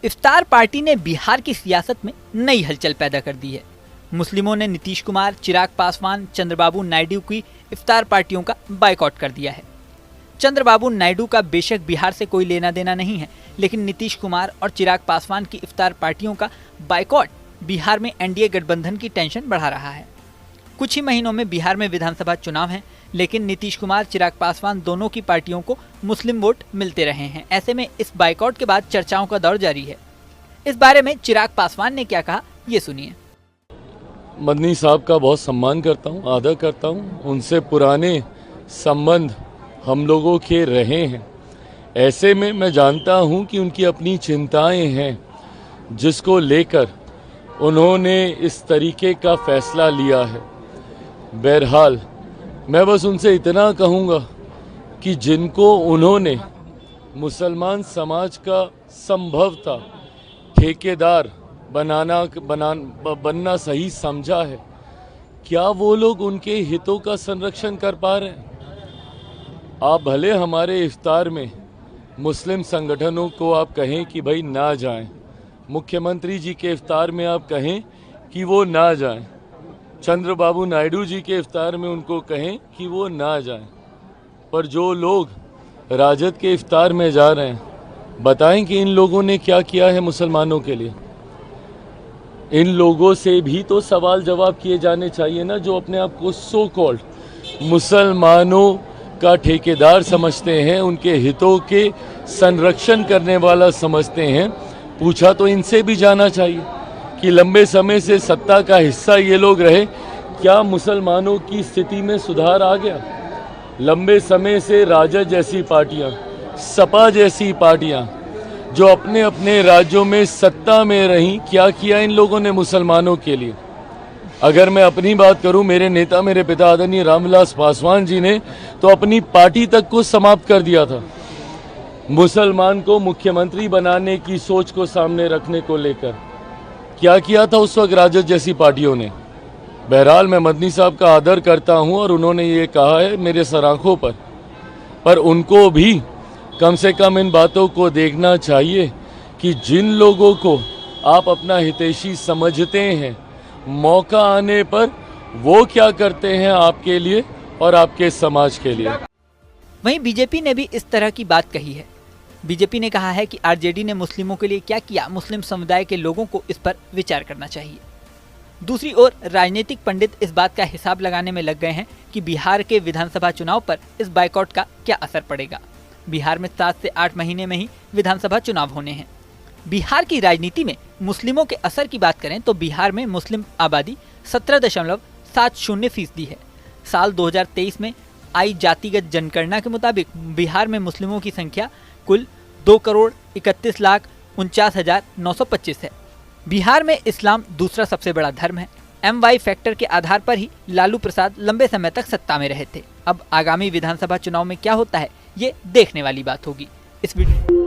इफ्तार party ने बिहार की सियासत में नई हलचल पैदा कर दी है। मुस्लिमों ने नीतीश कुमार, चिराग पासवान, चंद्रबाबू नायडू की इफ्तार पार्टियों का बायकॉट कर दिया है। चंद्रबाबू नायडू का बेशक बिहार से कोई लेना देना नहीं है, लेकिन नीतीश कुमार और चिराग पासवान की इफ्तार पार्टियों का बायकॉट बिहार में एनडीए गठबंधन की टेंशन बढ़ा रहा है। कुछ ही महीनों में बिहार में विधानसभा चुनाव हैं, लेकिन नीतीश कुमार, चिराग पासवान दोनों की पार्टियों को मुस्लिम वोट मिलते रहे हैं। ऐसे में इस बायकॉट के बाद चर्चाओं का दौर जारी है। इस बारे में चिराग पासवान ने क्या कहा, ये सुनिए। मदनी साहब का बहुत सम्मान करता हूँ, आदर करता हूँ। उनसे पुराने संबंध हम लोगों के रहे हैं। ऐसे में मैं जानता हूँ कि उनकी अपनी चिंताएं हैं, जिसको लेकर उन्होंने इस तरीके का फैसला लिया है। बहरहाल मैं बस उनसे इतना कहूँगा कि जिनको उन्होंने मुसलमान समाज का संभवतः ठेकेदार बनना सही समझा है, क्या वो लोग उनके हितों का संरक्षण कर पा रहे हैं? आप भले हमारे इफ्तार में मुस्लिम संगठनों को आप कहें कि भाई ना जाएं, मुख्यमंत्री जी के इफ्तार में आप कहें कि वो ना जाएं, चंद्रबाबू नायडू जी के इफ्तार में उनको कहें कि वो ना जाएं, पर जो लोग राजद के इफ्तार में जा रहे हैं, बताएं कि इन लोगों ने क्या किया है मुसलमानों के लिए। इन लोगों से भी तो सवाल जवाब किए जाने चाहिए ना, जो अपने आप को सो कॉल्ड मुसलमानों का ठेकेदार समझते हैं, उनके हितों के संरक्षण करने वाला समझते हैं। पूछा तो इनसे भी जाना चाहिए कि लंबे समय से सत्ता का हिस्सा ये लोग रहे, क्या मुसलमानों की स्थिति में सुधार आ गया? लंबे समय से राजद जैसी पार्टियां, सपा जैसी पार्टियां जो अपने अपने राज्यों में सत्ता में रहीं, क्या किया इन लोगों ने मुसलमानों के लिए? अगर मैं अपनी बात करूं, मेरे नेता, मेरे पिता आदरणीय रामविलास पासवान जी ने तो अपनी पार्टी तक को समाप्त कर दिया था, मुसलमान को मुख्यमंत्री बनाने की सोच को सामने रखने को लेकर। क्या किया था उस वक्त राजद जैसी पार्टियों ने? बहरहाल मैं मदनी साहब का आदर करता हूं और उन्होंने ये कहा है मेरे सराखों पर उनको भी कम से कम इन बातों को देखना चाहिए कि जिन लोगों को आप अपना हितैषी समझते हैं, मौका आने पर वो क्या करते हैं आपके लिए और आपके समाज के लिए। वहीं बीजेपी ने भी इस तरह की बात कही है। बीजेपी ने कहा है कि आरजेडी ने मुस्लिमों के लिए क्या किया, मुस्लिम समुदाय के लोगों को इस पर विचार करना चाहिए। दूसरी ओर राजनीतिक पंडित इस बात का हिसाब लगाने में लग गए हैं कि बिहार के विधानसभा चुनाव पर इस बायकॉट का क्या असर पड़ेगा। बिहार में 7 से 8 महीने में ही विधानसभा चुनाव होने हैं। बिहार की राजनीति में मुस्लिमों के असर की बात करें तो बिहार में मुस्लिम आबादी 17.70% है। साल 2023 में आई जातिगत जनगणना के मुताबिक बिहार में मुस्लिमों की संख्या कुल 2,31,49,925 है। बिहार में इस्लाम दूसरा सबसे बड़ा धर्म है। MY फैक्टर के आधार पर ही लालू प्रसाद लंबे समय तक सत्ता में रहे थे। अब आगामी विधानसभा चुनाव में क्या होता है, ये देखने वाली बात होगी। इस वीडियो